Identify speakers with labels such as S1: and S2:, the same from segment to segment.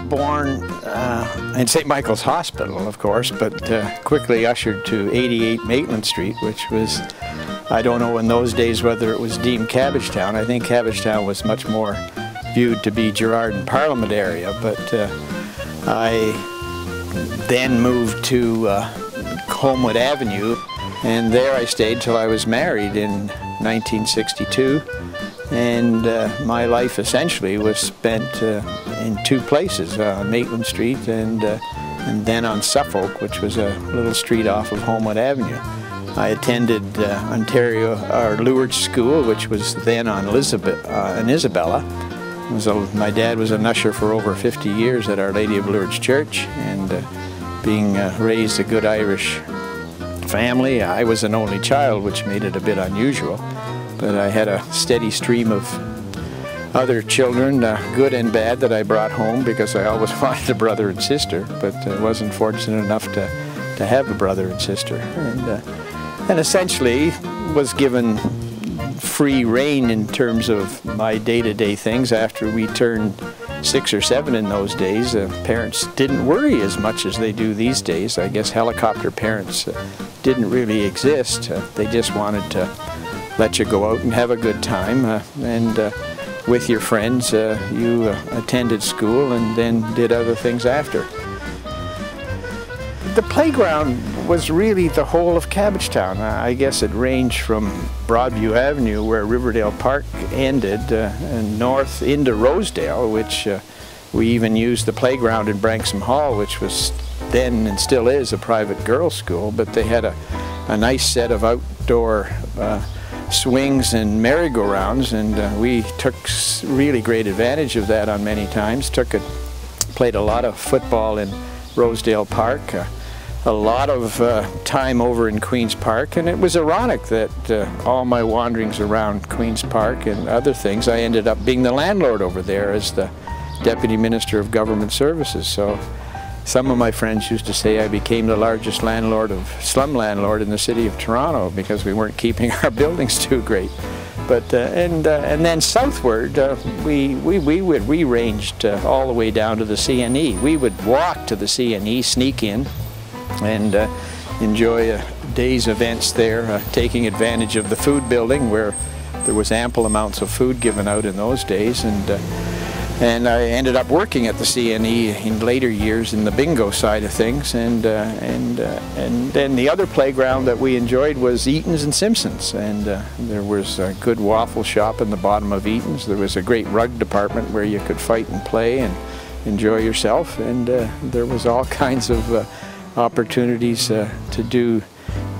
S1: born in St. Michael's Hospital, of course, but quickly ushered to 88 Maitland Street, which was, I don't know in those days whether it was deemed Cabbagetown. I think Cabbagetown was much more viewed to be Gerrard and Parliament area, but I then moved to Homewood Avenue, and there I stayed till I was married in 1962. And my life essentially was spent in two places, Maitland Street and then on Suffolk, which was a little street off of Homewood Avenue. I attended Lourdes School, which was then on in Isabella. My dad was an usher for over 50 years at Our Lady of Lourdes Church, and being raised a good Irish family, I was an only child, which made it a bit unusual. But I had a steady stream of other children, good and bad, that I brought home because I always wanted a brother and sister, but I wasn't fortunate enough to have a brother and sister. And essentially was given free rein in terms of my day-to-day things. After we turned 6 or 7 in those days, parents didn't worry as much as they do these days. I guess helicopter parents didn't really exist. They just wanted to let you go out and have a good time, and with your friends you attended school and then did other things after. The playground was really the whole of Cabbagetown. I guess it ranged from Broadview Avenue, where Riverdale Park ended, and north into Rosedale, which we even used the playground in Branksome Hall, which was then and still is a private girls' school, but they had a nice set of outdoor swings and merry-go-rounds, and we took really great advantage of that on many times. Played a lot of football in Rosedale Park, a lot of time over in Queen's Park, and it was ironic that all my wanderings around Queen's Park and other things, I ended up being the landlord over there as the Deputy Minister of Government Services. So some of my friends used to say I became the largest slum landlord in the city of Toronto because we weren't keeping our buildings too great. But and then southward, we ranged all the way down to the CNE. We would walk to the CNE, sneak in, and enjoy a day's events there, taking advantage of the food building where there was ample amounts of food given out in those days. And I ended up working at the CNE in later years in the bingo side of things, and then the other playground that we enjoyed was Eaton's and Simpson's, and there was a good waffle shop in the bottom of Eaton's. There was a great rug department where you could fight and play and enjoy yourself, and there was all kinds of opportunities to do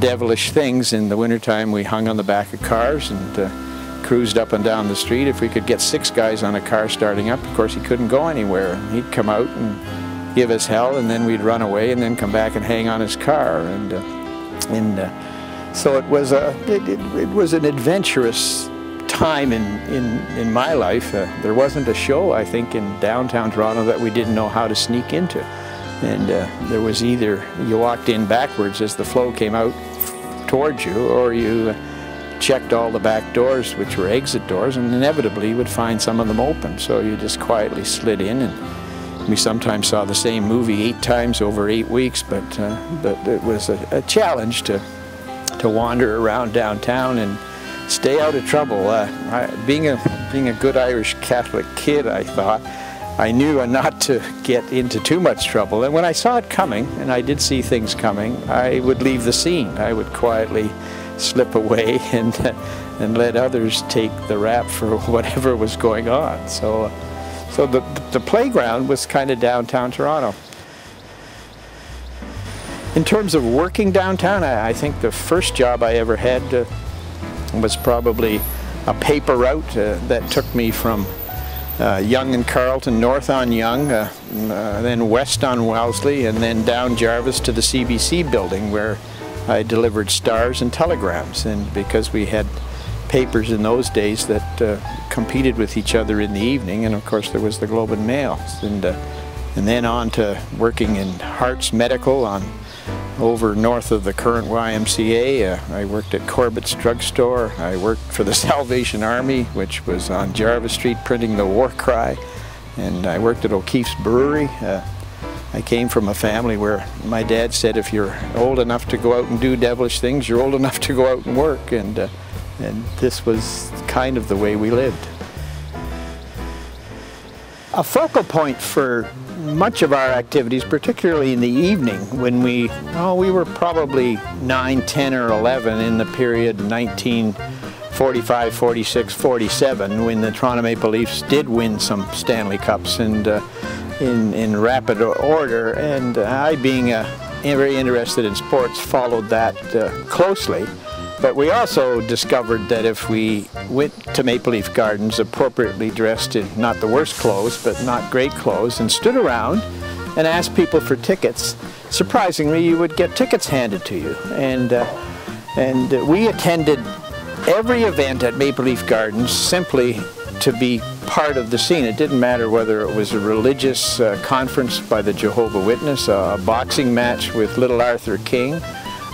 S1: devilish things. In the wintertime we hung on the back of cars and cruised up and down the street. If we could get 6 guys on a car starting up, of course he couldn't go anywhere. He'd come out and give us hell, and then we'd run away and then come back and hang on his car. So it was an adventurous time in my life. There wasn't a show, I think, in downtown Toronto that we didn't know how to sneak into. And there was either you walked in backwards as the flow came out towards you, or you checked all the back doors, which were exit doors, and inevitably you would find some of them open. So you just quietly slid in, and we sometimes saw the same movie 8 times over 8 weeks, but it was a challenge to wander around downtown and stay out of trouble. Being a good Irish Catholic kid, I thought, I knew not to get into too much trouble, and when I saw it coming, and I did see things coming, I would leave the scene. I would quietly slip away and let others take the rap for whatever was going on. So the playground was kind of downtown Toronto. In terms of working downtown, I think the first job I ever had was probably a paper route that took me from Yonge and Carleton, north on Yonge, then west on Wellesley, and then down Jarvis to the CBC building, where I delivered stars and telegrams. And because we had papers in those days that competed with each other in the evening, and of course there was the Globe and Mail, and then on to working in Hart's Medical over north of the current YMCA. I worked at Corbett's Drugstore. I worked for the Salvation Army, which was on Jarvis Street, printing the war cry. and I worked at O'Keefe's Brewery. I came from a family where my dad said, if you're old enough to go out and do devilish things, you're old enough to go out and work, and this was kind of the way we lived. A focal point for much of our activities, particularly in the evening, when we were probably 9, 10, or 11 in the period 1945, 46, 47, when the Toronto Maple Leafs did win some Stanley Cups, and in rapid order, and I, being very interested in sports, followed that closely. But we also discovered that if we went to Maple Leaf Gardens appropriately dressed in not the worst clothes, but not great clothes, and stood around and asked people for tickets, surprisingly you would get tickets handed to you. And we attended every event at Maple Leaf Gardens simply to be part of the scene. It didn't matter whether it was a religious conference by the Jehovah's Witness, a boxing match with Little Arthur King,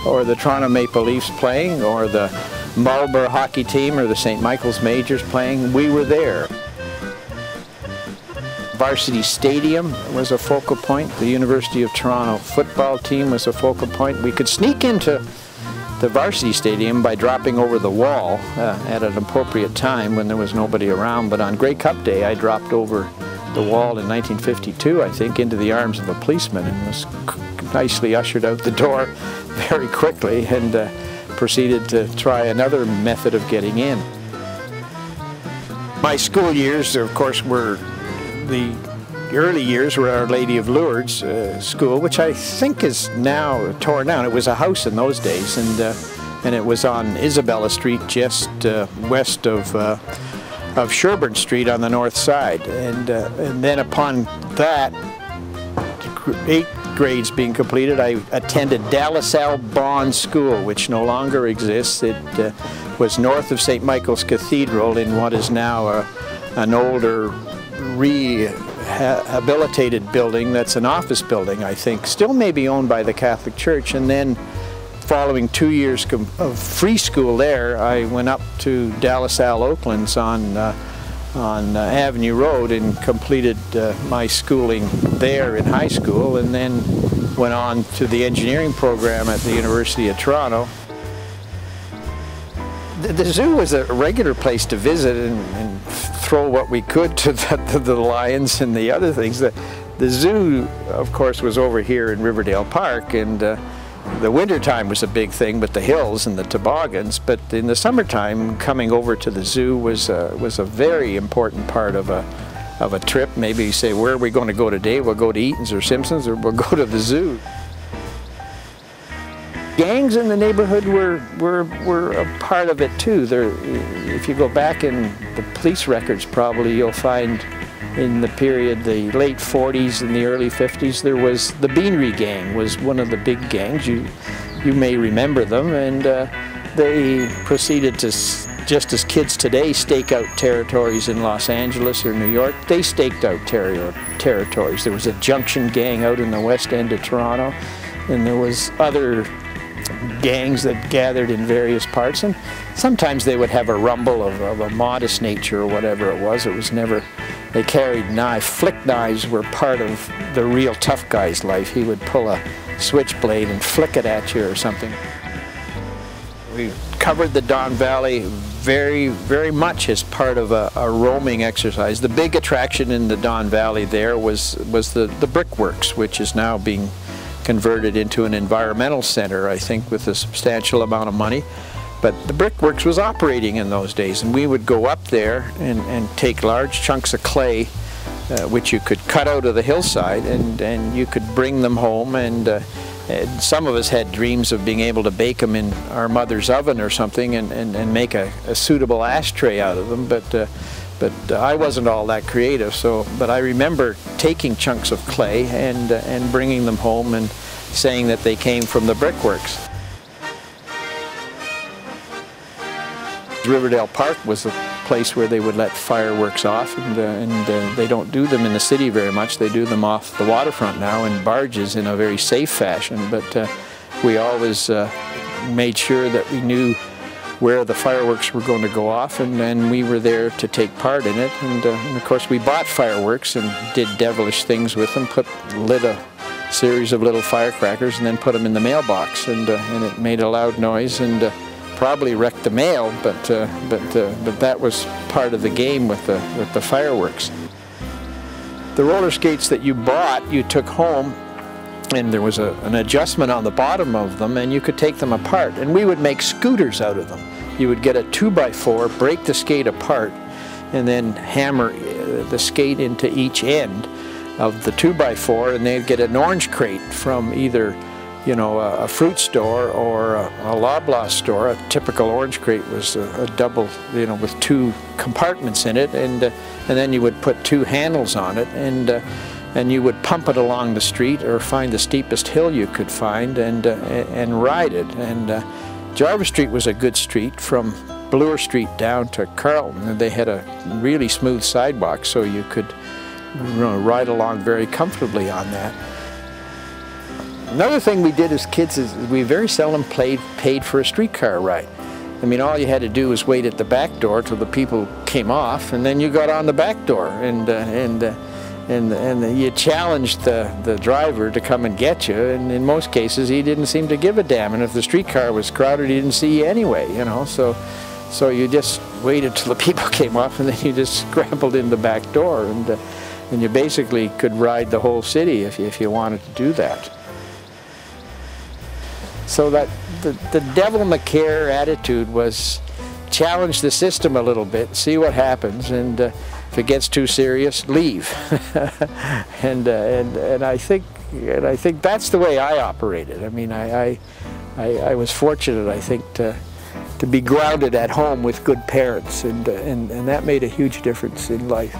S1: or the Toronto Maple Leafs playing, or the Marlborough hockey team, or the St. Michael's Majors playing. We were there. Varsity Stadium was a focal point. The University of Toronto football team was a focal point. We could sneak into the Varsity Stadium by dropping over the wall at an appropriate time when there was nobody around, but on Grey Cup Day I dropped over the wall in 1952, I think, into the arms of a policeman, and was nicely ushered out the door very quickly, and proceeded to try another method of getting in. My school years, of course, were the early years were Our Lady of Lourdes school, which I think is now torn down. It was a house in those days, and it was on Isabella Street, just west of Sherbourne Street on the north side. And then upon that, 8 grades being completed, I attended De-La-Salle Bond School, which no longer exists. It was north of St. Michael's Cathedral in what is now an older rehabilitated building that's an office building, I think, still may be owned by the Catholic Church. And then following 2 years of free school there, I went up to De-La-Salle Oaklands on Avenue Road and completed my schooling there in high school, and then went on to the engineering program at the University of Toronto. The zoo was a regular place to visit and throw what we could to the lions and the other things. The zoo, of course, was over here in Riverdale Park, and the winter time was a big thing with the hills and the toboggans. But in the summertime, coming over to the zoo was a very important part of a trip. Maybe you say, where are we going to go today? We'll go to Eaton's or Simpson's, or we'll go to the zoo. Gangs in the neighborhood were a part of it too. If you go back in the police records, probably you'll find in the period, the late 40s and the early 50s, there was the Beanery Gang, was one of the big gangs. You may remember them, and they proceeded to, just as kids today stake out territories in Los Angeles or New York, they staked out territories. There was a Junction Gang out in the west end of Toronto, and there was other gangs that gathered in various parts, and sometimes they would have a rumble of a modest nature or whatever it was. It was never, they carried knives. Flick knives were part of the real tough guy's life. He would pull a switchblade and flick it at you or something. We covered the Don Valley very, very much as part of a roaming exercise. The big attraction in the Don Valley there was the Brickworks, which is now being converted into an environmental center, I think, with a substantial amount of money. But the Brickworks was operating in those days, and we would go up there and take large chunks of clay, which you could cut out of the hillside, and you could bring them home, and some of us had dreams of being able to bake them in our mother's oven or something and make a suitable ashtray out of them, but I wasn't all that creative. But I remember taking chunks of clay and bringing them home and saying that they came from the Brickworks. Riverdale Park was a place where they would let fireworks off, and they don't do them in the city very much. They do them off the waterfront now in barges in a very safe fashion, but we always made sure that we knew where the fireworks were going to go off, and then we were there to take part in it. And of course we bought fireworks and did devilish things with them, lit a series of little firecrackers and then put them in the mailbox, and it made a loud noise and probably wrecked the mail, but that was part of the game with the fireworks. The roller skates that you bought, you took home, and there was an adjustment on the bottom of them, and you could take them apart, and we would make scooters out of them. You would get a 2x4, break the skate apart, and then hammer the skate into each end of the 2x4, and they'd get an orange crate from either, you know, a fruit store or a Loblaw store. A typical orange crate was a double, you know, with 2 compartments in it, and then you would put 2 handles on it, and you would pump it along the street or find the steepest hill you could find and ride it. And Jarvis Street was a good street from Bloor Street down to Carlton, and they had a really smooth sidewalk, so you could, you know, ride along very comfortably on that. Another thing we did as kids is we very seldom paid for a streetcar ride. I mean, all you had to do was wait at the back door till the people came off, and then you got on the back door, and you challenged the driver to come and get you, and in most cases he didn't seem to give a damn, and if the streetcar was crowded he didn't see you anyway, you know, so you just waited till the people came off, and then you just scrambled in the back door, and you basically could ride the whole city if you wanted to do that. So that the devil-may-care attitude was challenge the system a little bit, see what happens, and if it gets too serious, leave. and I think that's the way I operated. I mean, I was fortunate, I think, to be grounded at home with good parents, and that made a huge difference in life.